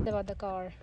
about the car.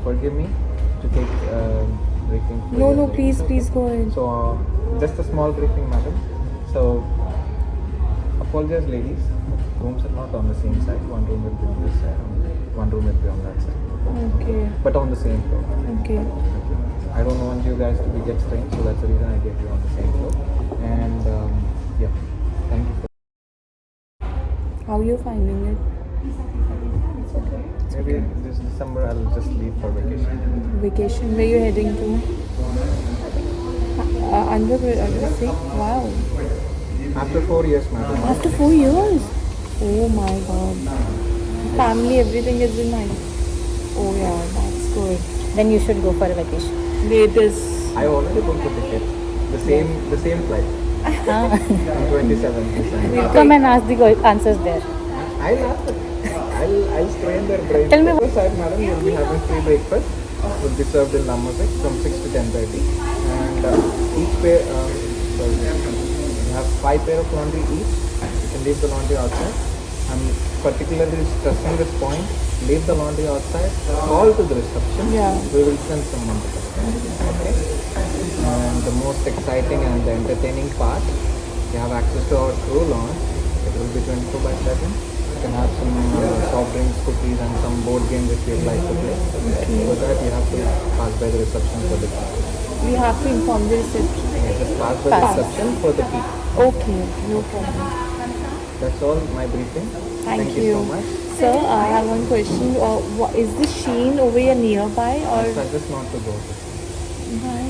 Forgive me to take briefing. No, please go ahead. So, just a small briefing, madam. So, apologize, ladies. Rooms are not on the same side. One room will be on this side, and one room will be on that side. Okay. But on the same floor. Okay. I don't want you guys to be get strange, so that's the reason I gave you on the same floor. And yeah, thank you. How are you finding it? Maybe this December I'll just leave for vacation. Vacation? Where you heading to? Andhra Pradesh. Wow. After 4 years, madam. After 4 years? Oh my god. Family, everything is in nice. Oh yeah, that's good. Then you should go for a vacation. It is. I already booked the ticket. The same flight. Ah. On 27th December. Come and ask the answers there. I'll ask it. I'll strain their brain. Tell me First side, madam, you'll be having free breakfast. Will be served in Namasik from 6 to 10:30. And each pair, sorry, you have 5 pair of laundry each. You can leave the laundry outside. I'm particularly stressing this point. Leave the laundry outside. Call to the reception. Yeah. We will send someone to come. Okay. And the most exciting and the entertaining part, you have access to our crew lounge. It will be 24/7. You can have some soft drinks, cookies, and some board games if you'd like to play. For that, you have to pass by the reception for the key. We have to inform the reception. Just pass by the reception for the key. Okay, no problem. That's all my briefing. Thank you you. so much. Sir, I have one question. Is this Shein over here nearby or? I suggest not to go. Why?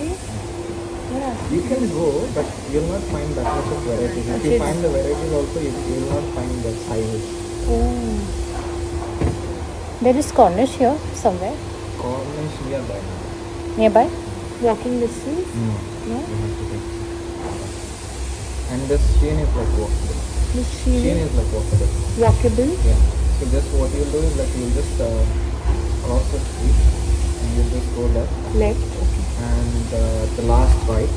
Yeah. You can go, but you'll not find that much of varieties. If you Okay. find the varieties also, you will not find the sizes. Oh. There is Cornish here somewhere Cornish nearby. nearby. Walking distance? No. No? You have to take. And this Shein is like walkable. This Shein Shein is like walkable. walkable? Yeah. So just what you'll do is like you'll just cross the street and you'll just go left Left. Okay. and the last right.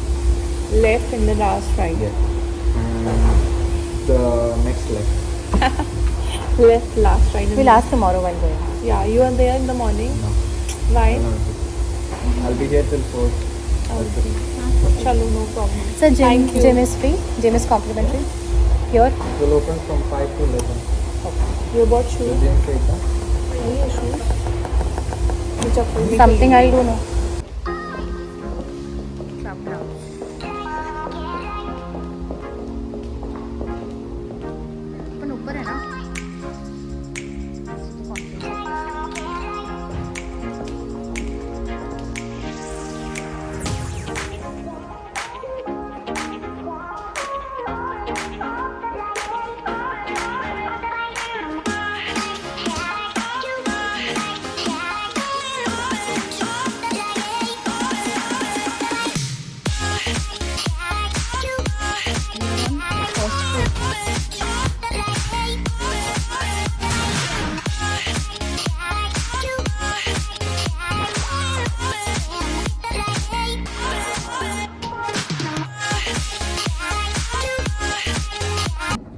Left and the last right. Yeah. And the next left. Left, last right. We'll ask tomorrow while going. Yeah, you are there in the morning. No. Why? I'll be here till 4. Chalo, no problem. So gym, Thank you. gym is free. Gym is complimentary. Here. It will open from 5 to 11. You bought The shoes? gym straight down. Any shoes? Which are fully Something clean. I'll do now. पण ऊपर है ना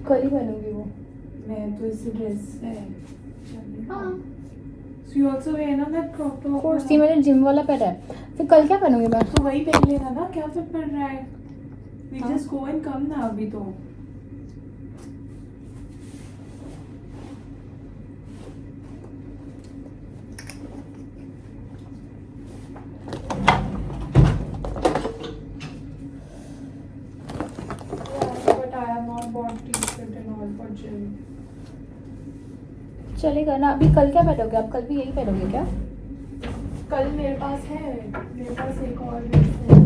कल ही पहनूंगी वो मैं तो इसी dress है So you also wear ना that crop top. कोर्स ये मेरे जिम वाला पहना है, फिर कल क्या पहनूंगी मैं? तो वही पहन लेना ना, क्या फिर पहन रहा है? We हाँ? just go and come ना अभी तो. But I have not bought t-shirt and all for gym. चलेगा ना. अभी कल क्या पहनोगे आप? कल भी यही पहनोगे क्या? कल मेरे पास है, मेरे पास एक और ड्रेस है.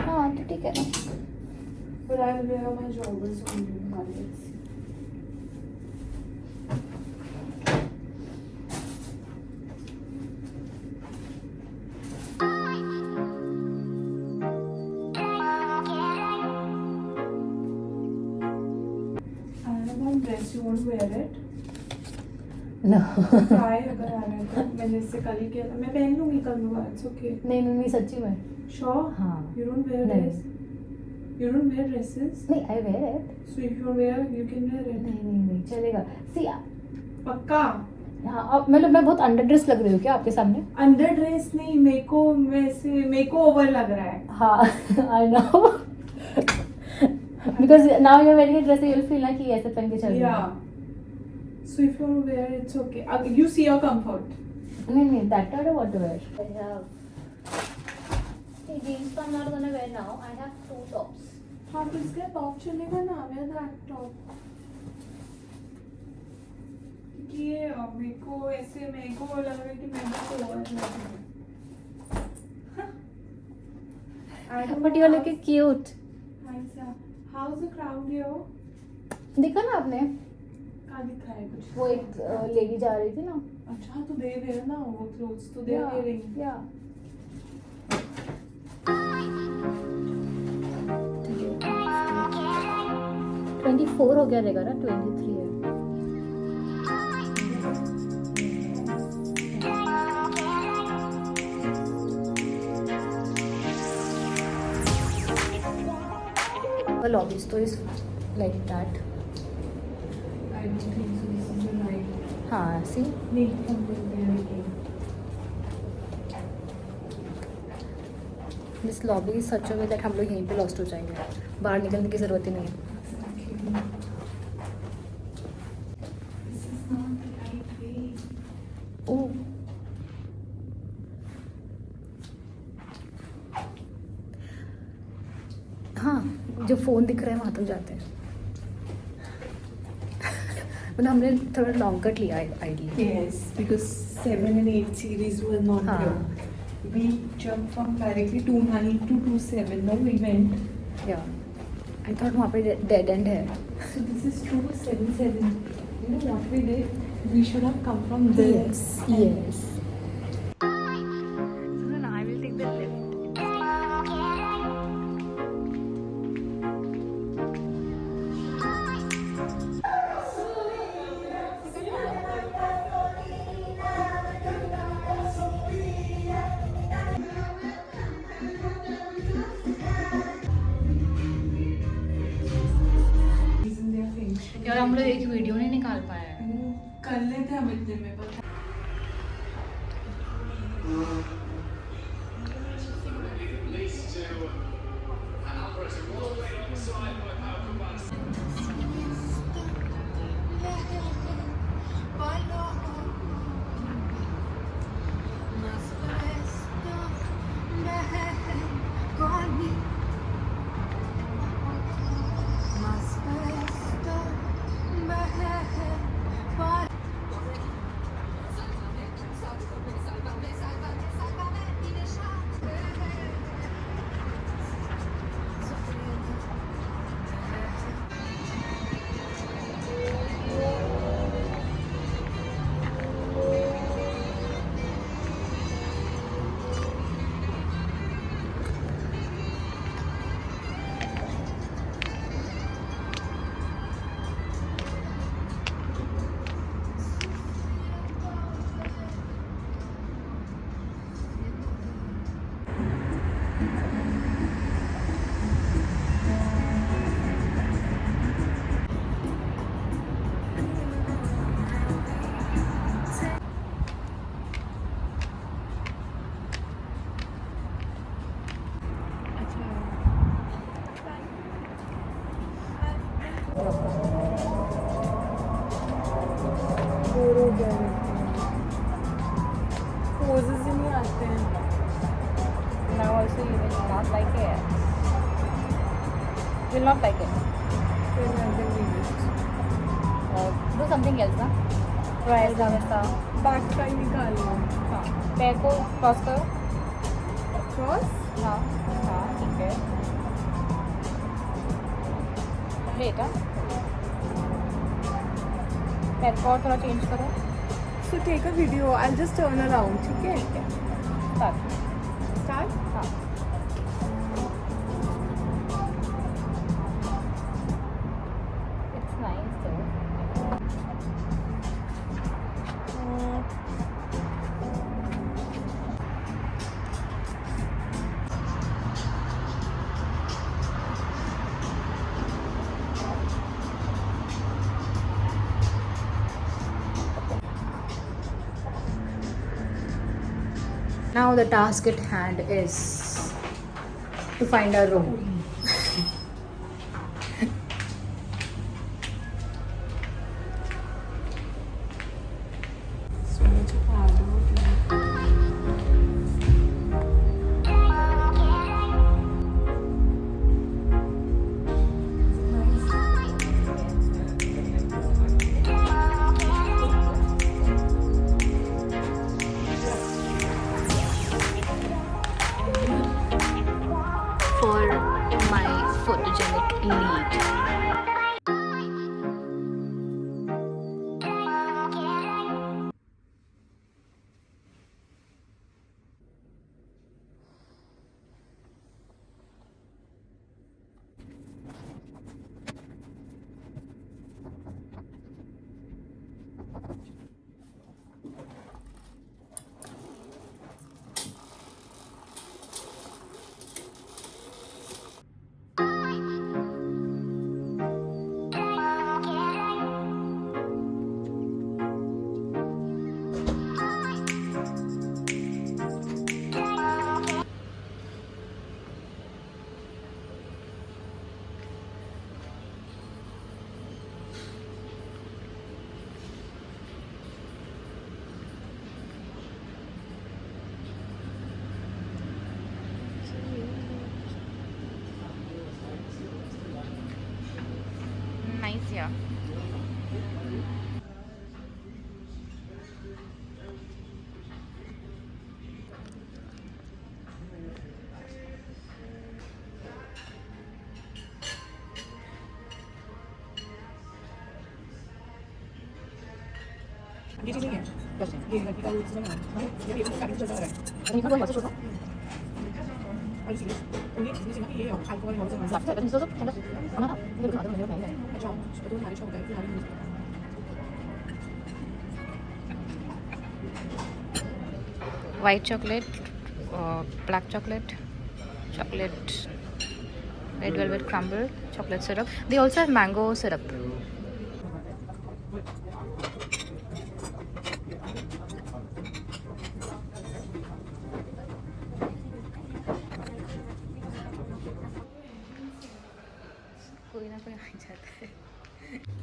हाँ तो ठीक है ना. But I will wear my joggers only. Let's see. I have one dress. You want to wear it? No. Try अगर आ रहा है तो मैंने इससे कल ही किया था. मैं पहन लूँगी कल में. It's okay. नहीं सच्ची में. Sure. हाँ. You don't wear नहीं. dress. You don't wear dresses. नहीं, I wear it. So if you wear, you can wear it. नहीं चलेगा. See, पक्का. हाँ अब मतलब मैं बहुत अंडर ड्रेस लग रही हूँ क्या आपके सामने? अंडर ड्रेस नहीं, मेरे को ओवर लग रहा है. हाँ I know. Because now you're wearing a dress, you'll feel like कि ऐसे पहन के चल रही है. Yeah. So if you want to wear, it's okay. You see your comfort. नहीं that I don't want to wear. I have. Hey, jeans I'm not gonna wear now. I have 2 tops. हाँ तो इसका top चलेगा ना. Wear that top. कि ये मेरे को लग रहा है कि मैं भी ओवर लग रही हूँ. But you're looking cute. How's the crowd here? देखा ना आपने? कहाँ दिखा है कुछ? वो एक लेडी जा रही थी ना. अच्छा तो दे wear ना वो clothes तो they are wearing. Yeah. 24 हो गया रहेगा ना. 23 है. The lobbies तो is like that. I don't think so. This is the right. हाँ see. नहीं something there again. This lobby is such a way that हम लोग यहीं पे lost हो जाएंगे. बाहर निकलने की ज़रूरत ही नहीं है. This is not the right way. Oh. हाँ जो फ़ोन दिख रहा है वहाँ तक जाते हैं. मतलब हमने थोड़ा लॉन्ग कट लिया idea. Yes, because 7 and 8 series were not हाँ. there. We jumped from directly 29 to 27. No, we went. या आई थॉट वहाँ पे डेड एंड है. So this is 277. You know what we did? We should have come from this. Yes. I will take the lift. यार हम लोग एक video नहीं निकाल पाए हैं. कर लेते हम इतने में पता. poses ही नहीं आते हैं. Now also you will not like it. You will not like it. फिर मैं ऐसे leave it. Do something else ना. तो ऐसा वैसा. Back का ही निकाल लो. हाँ. पैर को क्रॉस करो. Cross. हाँ. हाँ ठीक है. बेटा. पैर को और थोड़ा चेंज करो. So take a video. I'll just turn around. ठीक है? Start. Start. हाँ. It's nice though. Now the task at hand is to find a room. So much hard work. For my photogenic lead. Nice, yeah. ये चीज़ नहीं है. ये लड़की का ये चीज़ नहीं है. ये भी काफी चलता है. And you can go and watch it also. Are you serious? तो ये चीज़ नहीं है. ये अल्कोहल बहुत ज़्यादा. But it's also kind of. ये लोग आते हैं मेरे अच्छा. तो तुम्हारी शौक है. तुम्हारी music. White chocolate, black chocolate, chocolate, red velvet crumble, chocolate syrup. They also have mango syrup. कोई ना कोई आ जाता है.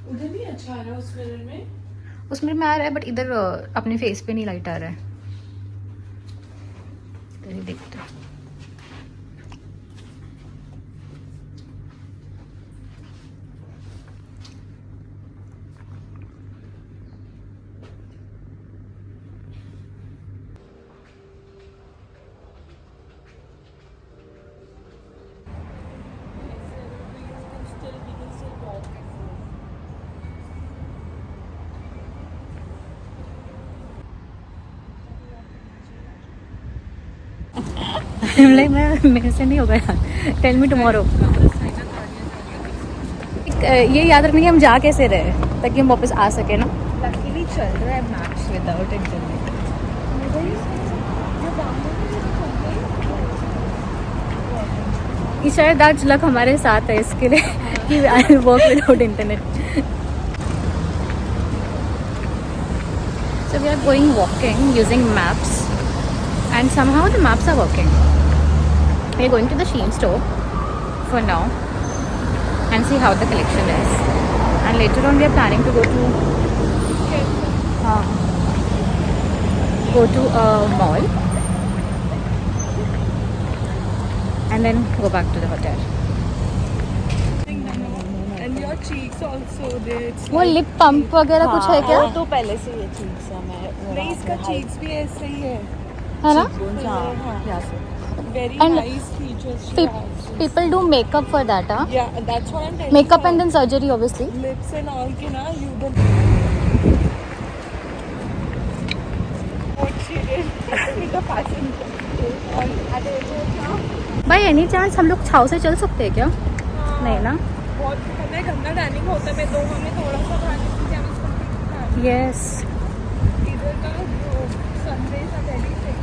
उधर नहीं अच्छा आ रहा उस मिरर में. उसमें में आ रहा है बट इधर अपने फेस पे नहीं लाइट आ रहा है. तेरी देखते हैं. लाइक मैं मेरे से नहीं होगा यार. Tell me tomorrow. ये याद रखना कि हम जा कैसे रहे ताकि हम वापस आ सके ना. लकीली चल रहा है मैच विदाउट इंटरनेट. कि शायद आज लक हमारे साथ है इसके लिए कि I will work without internet. So we are going walking using maps and somehow the maps are working. We are going to the Shein store for now and see how the collection is. And later on we are planning to go to go to a mall, and then go back to the hotel. And your cheeks also, they. वो lip pump वगैरह कुछ है क्या? वो तो पहले से ये cheeks है नहीं इसका cheeks भी ऐसे ही है है ना? very And nice features she has. People do makeup for that, huh? Yeah, that's what I'm telling Makeup you. and then surgery, obviously. Lips and all के ना you don't. What she did with the passenger. By any chance हम लोग छाव से चल सकते हैं क्या? नहीं ना? बहुत गंदा टैनिंग होता है तो हमें थोड़ा सा ध्यान Yes. इधर का जो sunrays are very thick.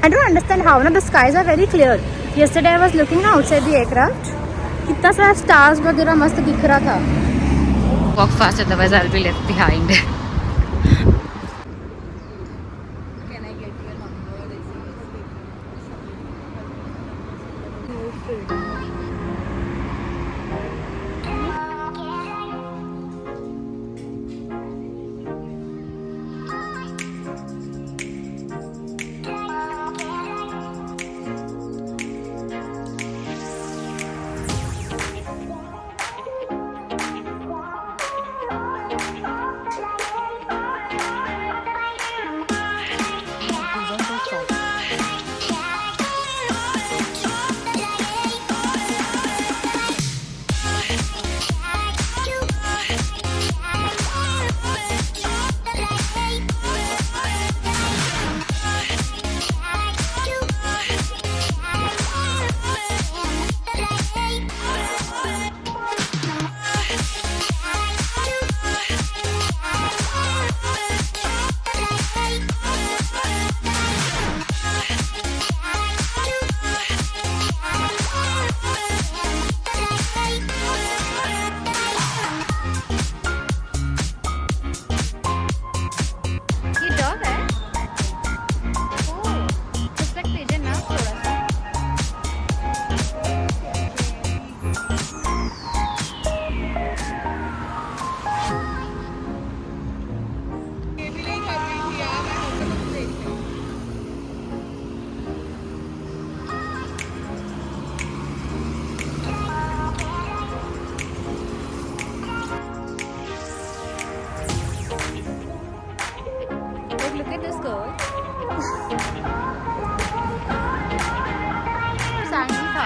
I don't understand how now the skies are very clear. Yesterday I was looking outside the aircraft. कितना सारा stars वगैरह मस्त दिख रहा था. Walk fast, otherwise I'll be left behind. Can I get your number? Look at this girl. Sandy था.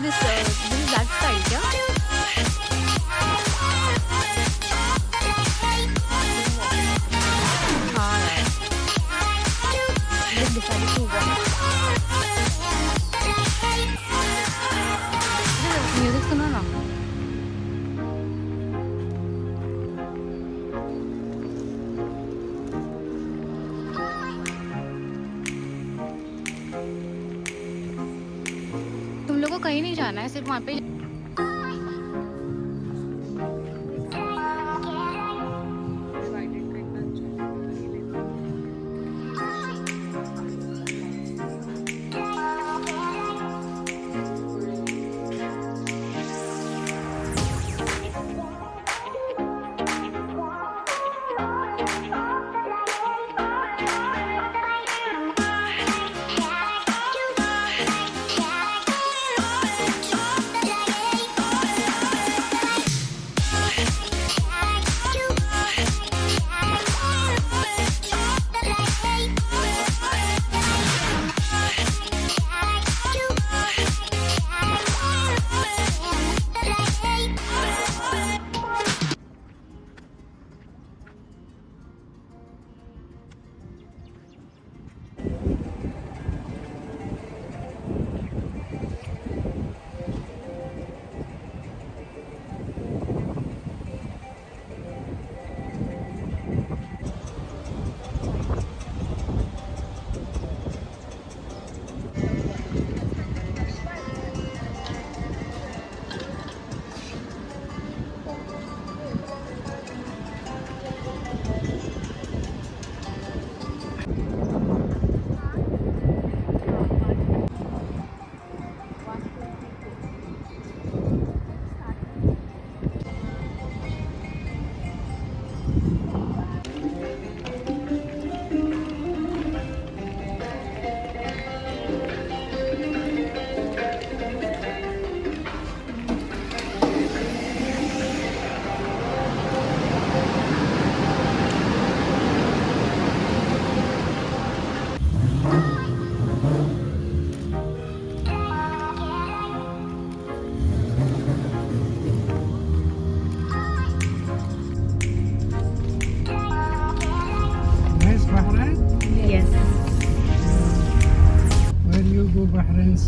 This is that side, yeah? Music सुनो ना. तुम लोगों को कहीं नहीं जाना है, सिर्फ वहाँ पे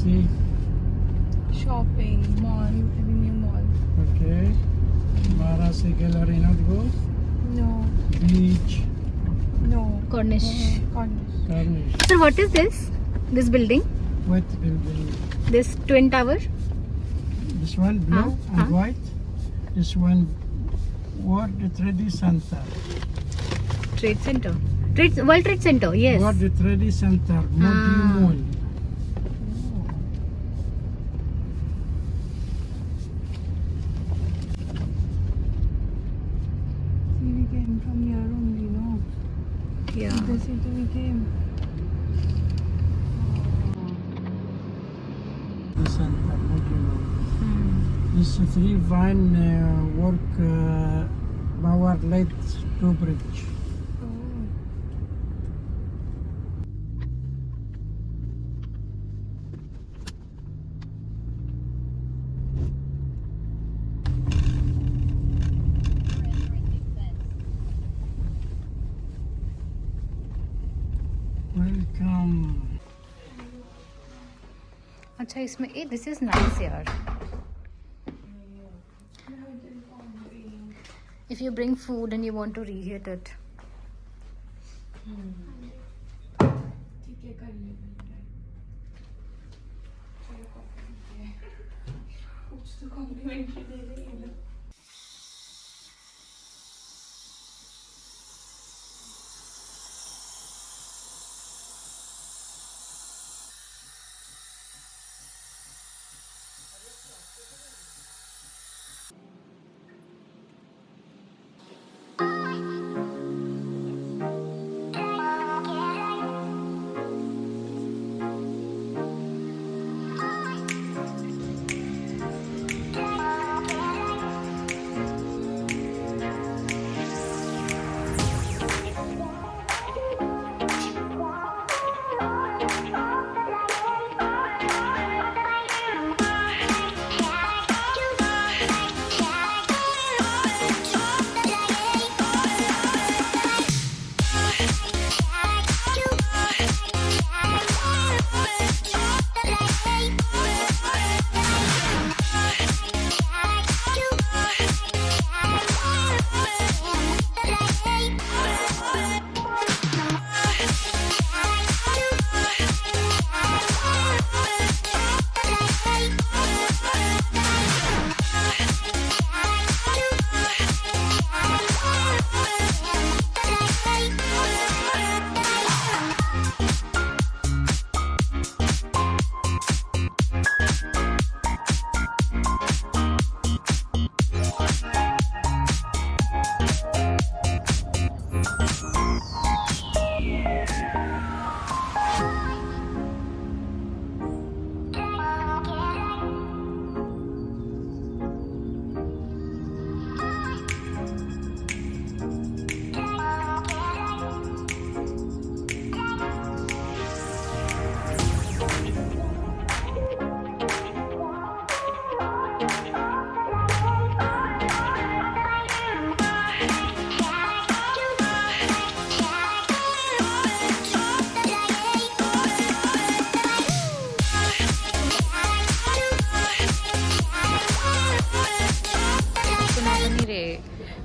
see. Shopping, mall, Avenue Mall. Okay. Varanasi Gallery, not go. No, Beach, no. Cornish. Cornish. Cornish. Sir, what is this? This building? What building? This twin tower? This one blue Huh? and white. This one World Trade Center. Trade Center. World Trade Center, yes. World Trade Center, Modi Ah. Mall. See, we came from here only, no? Yeah. The city we came. The center, Modi Mall. Hmm. This three vine work power light to bridge. Oh. Welcome. अच्छा इसमें this is nice यार. If you bring food and you want to reheat it. ठीक है, कर ले. कुछ तो complementary दे रही है.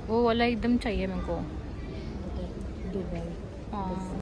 वो वाला एकदम चाहिए मेरे को. दुबई. हाँ.